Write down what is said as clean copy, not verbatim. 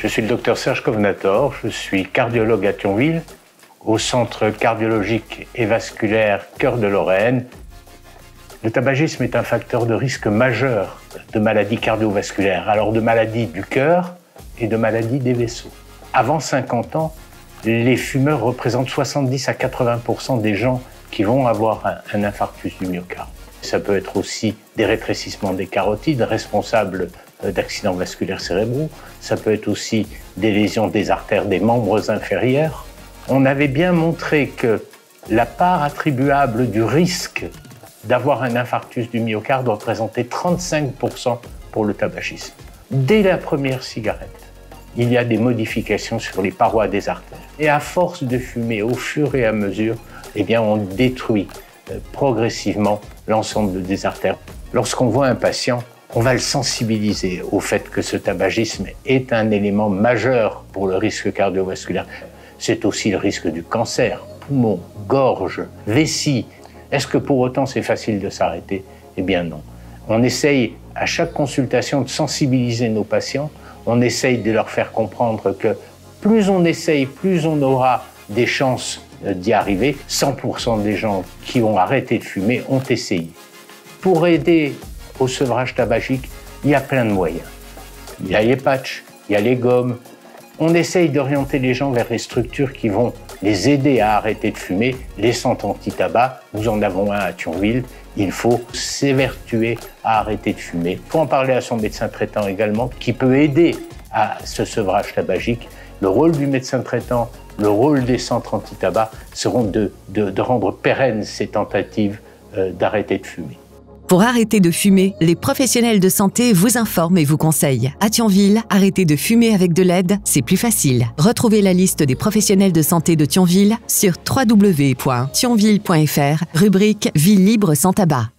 Je suis le docteur Serge Kovnator, je suis cardiologue à Thionville, au centre cardiologique et vasculaire Cœur de Lorraine. Le tabagisme est un facteur de risque majeur de maladies cardiovasculaires, alors de maladies du cœur et de maladies des vaisseaux. Avant 50 ans, les fumeurs représentent 70 à 80% des gens qui vont avoir un infarctus du myocarde. Ça peut être aussi des rétrécissements des carotides responsables d'accidents vasculaires cérébraux. Ça peut être aussi des lésions des artères des membres inférieurs. On avait bien montré que la part attribuable du risque d'avoir un infarctus du myocarde représentait 35% pour le tabagisme. Dès la première cigarette, il y a des modifications sur les parois des artères. Et à force de fumer, au fur et à mesure, eh bien, on détruit progressivement l'ensemble des artères. Lorsqu'on voit un patient, on va le sensibiliser au fait que ce tabagisme est un élément majeur pour le risque cardiovasculaire. C'est aussi le risque du cancer, poumon, gorge, vessie. Est-ce que pour autant c'est facile de s'arrêter? Eh bien non. On essaye à chaque consultation de sensibiliser nos patients. On essaye de leur faire comprendre que plus on essaye, plus on aura des chances d'y arriver. 100% des gens qui ont arrêté de fumer ont essayé. Pour aider au sevrage tabagique, il y a plein de moyens. Il y a les patchs, il y a les gommes. On essaye d'orienter les gens vers les structures qui vont les aider à arrêter de fumer. Les centres anti-tabac, nous en avons un à Thionville. Il faut s'évertuer à arrêter de fumer. Il faut en parler à son médecin traitant également, qui peut aider à ce sevrage tabagique. Le rôle du médecin traitant, le rôle des centres anti-tabac seront de rendre pérennes ces tentatives d'arrêter de fumer. Pour arrêter de fumer, les professionnels de santé vous informent et vous conseillent. À Thionville, arrêter de fumer avec de l'aide, c'est plus facile. Retrouvez la liste des professionnels de santé de Thionville sur www.thionville.fr, rubrique Vie libre sans tabac.